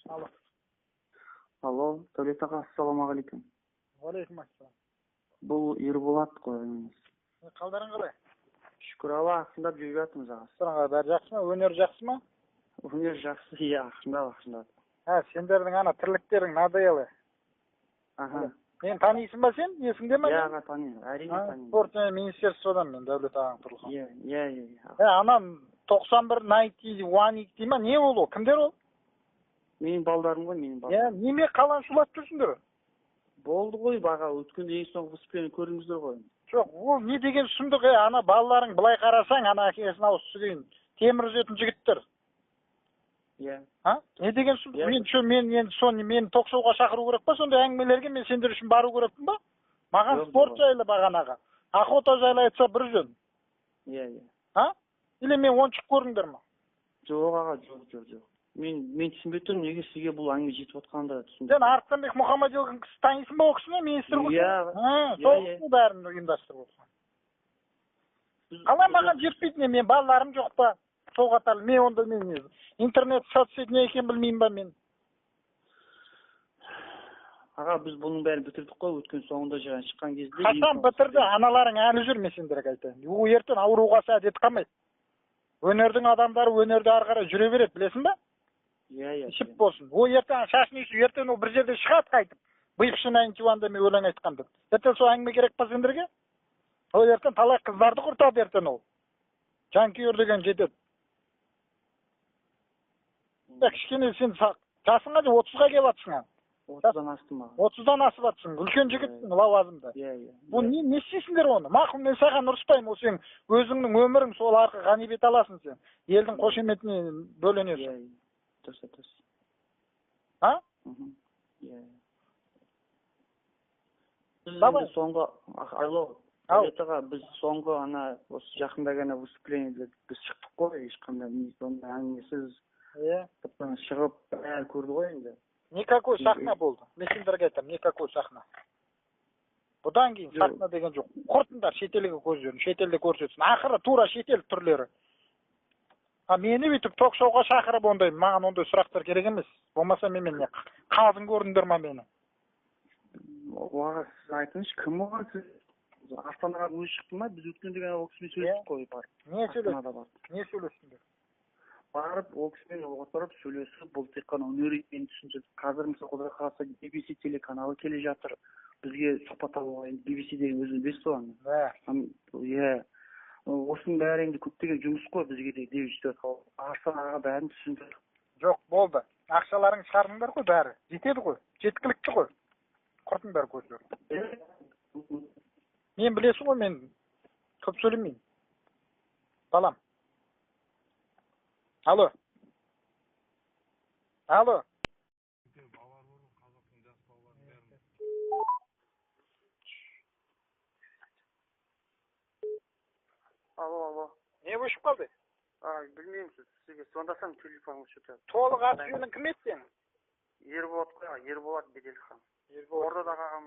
Алло. Алло, Дәулет аға, ассалаумағалейкум. Уалейкум ассалам. Бұл Ерболат қойыңыз. Қалдарың қалай? Шүкір Алла, ақсындап жүріп жатырмыз аға. Сұраңға бәрі жақсы ма? Өнер жақсы ма? Өнер жақсы, иә, ақсындап. Сендердің ана тірліктерің надоелы. Аха. Мен танисың ба сен? Есіңде ма? Иә, аға, танимын, әрине танимын. Спорт және министерстводан мен Дәулет ағаң Тұрлыхан. Иә. Анам 91, 90, 1 дей ма? Не ол? Кімдер ол? Менің балдарым ғой, менің балдарым. Неме қалан шулап жүрсіңдер? Болды ғой, баға, өткенде ең соңғы выступление көрдіңіздер ғой. Жоқ, ол не деген сұмдық, ана балаларың былай қарасаң, ана әкесін ауыз сүгейін. Темір үзетін жігіттер. Иә. Не деген сұмдық? Мен ток-шоуға шақыру керек па? Сондай әңгімелерге мен сендер үшін бару керекпін ба? Маған спорт жайлы бағанаға. Охота жайлы айтса бір жөн. Иә. Или мен ойыншық көрдіңдер ма? Жоқ аға, жоқ. Мен түсінбей тұрмын, неге сізге бұл әңгіме жетіп отқанда түсінбей. Сен Арыстанбек Мұхаммадиұлын танисың ба, ол кісіні, министр болсын? Иә. Сол бәрін ұйымдастырып отырған. Қалай маған жетпейді, мен балаларым жоқ па? Сол қатарлы, мен онда интернет соцсет не екен білмеймін ба мен? Аға, біз бұның бәрін бітірдік қой, өткен соңында шыққан кезде. Қашан бітірді, аналарың әлі жүр, мен сендерге айтайын. Ол ертең ауруға сәдет қалмайды. Өнердің адамдары өнерді ары қарай жүре береді, білесің ба? Иә. Шып болсын. Ол ертең шашын үйсі, ертең ол бір жерде шығады қайтып. Бывший антиванда мен өлең айтқан деп. Ертең сол әңгіме керек па сендерге? Ол ертең талай қыздарды құртады ертең ол. Жанкүйер деген жетеді. Кішкене сен жасыңға де 30-ға келіп жатсың. 30-дан астым аға. 30-дан асып жатсың. Үлкен жігітсің, лауазымда. Иә. Бұл не істейсіңдер оны? Мақұл, мен саған ұрыспаймын, ол сен өзіңнің өмірің, сол арқы ғанибет аласың сен. Елдің қошеметіне бөленесің. Дұрыс. Иә. Біз соңғы, Дәулет аға, біз соңғы осы жақында ғана выступлениеде біз шықтық қой, ешқандай әңгімесіз шығып бәрі көрді ғой енді. Никакой сахна болды. Мен сендерге айтамын, никакой сахна. Бұдан кейін сахна деген жоқ. Құртыңдар шетелге көздерін, шетелде көрсетсін. Ақыры тура шетел түрлері. Мені бүйтіп ток-шоуға шақырып ондай, маған ондай сұрақтар керек емес. Болмаса мен қалдың көрдіңдер ма мені? Оға сіз айтыңызшы, кім оған сіз? Астанаға өзі шықты ма? Біз өткенде ғана ол кісімен сөйлестік қой барып. Не сөйлестіңдер? Барып, ол кісімен отырып сөйлесіп, бұл тек қана өнер екенін түсіндіріп. Қазір мысалы құдай қаласа BBC телеканалы келе жатыр. Бізге сұхбат алуға, енді BBC деген өзіңіз білесіз ғой. Иә. Осының бәрі енді көптеген жұмыс қой бізге де деп Астанаға бәрін түсіндір. Жоқ, болды. Ақшаларың шығардыңдар ғой бәрі. Жетеді ғой. Жеткілікті ғой. Құртыңдар көздерін. Мен білесің ғой, мен көп сөйлемеймін. Балам. Алло. Алло. Не өшіп қалды? Білмеймін сізге звондасам телефон өшіп. Толық аты жөнің кім еді сенің? Ерболат қой, Ерболат Беделхан. Ордадағы.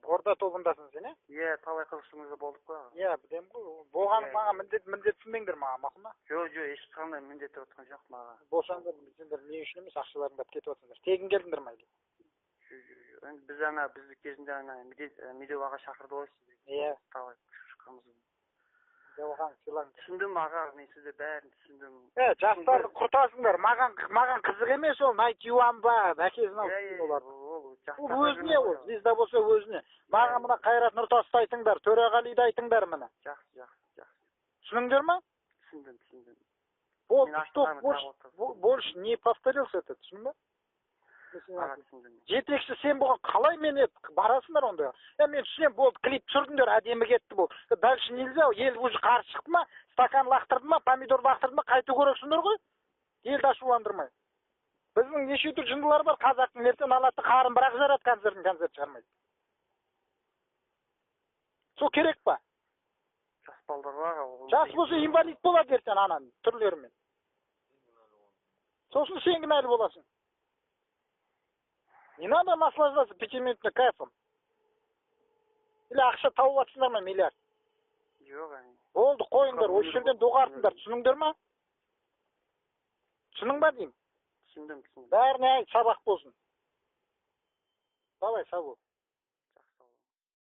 Орда тобындасың сен, е? Иә, талай қызықшылығымызда болдық қой. Иә, білем ғой. Болғаны маған міндетсінбеңдер маған, мақұл ма? Жоқ, ешқандай міндет отқан жоқ маған. Болсаңдар, сендер не үшін емес, ақшаларыңды кетіп отсыңдар. Тегін келдіңдер ме? Біз бізді кезінде Медеу аға шақырды ғой сізді. Иә. Талай шыққанымызды. Оған сыйлан. Түсіндім аға, мен сізді бәрін түсіндім. Жастарды құртасыңдар. Маған қызық емес ол. Найтюан ба, әкесін алып олар. Ол өзіне ол. Звезда болса өзіне. Маған мына Қайрат Нұртасты айтыңдар, Төреғалиді айтыңдар міне. Жақсы. Түсініңдер ма? Түсіндім. Больше не повторился это, түсіндің ба? Жетекші сен болған қалай мен барасыңдар онда? Мен түсінем, болды, клип түсірдіңдер, әдемі кетті бұл. Дальше нельзя, ел уже қарсы шықты ма, стакан лақтырды ма, помидор лақтырды ма, қайту керексіңдер ғой? Елді ашуландырмай. Біздің неше түр жындылар бар, қазақтың ертең алады қарын бірақ жарады, концерт шығармайды. Сол керек па? Жас балдар бар. Жас болса инвалид болады ертең ананың түрлерімен. Сосын сен кінәлі боласың. Не надо наслаждаться 5-минутным кайфом. Или ақша тауып атсыңдар ма, миллиард? Жоқ, Болды, қойыңдар, осы жерден доғартыңдар, түсініңдер ма? Түсінің ба деймін? түсіндім. Бәріне айт, сабақ болсын. Давай, сау бол.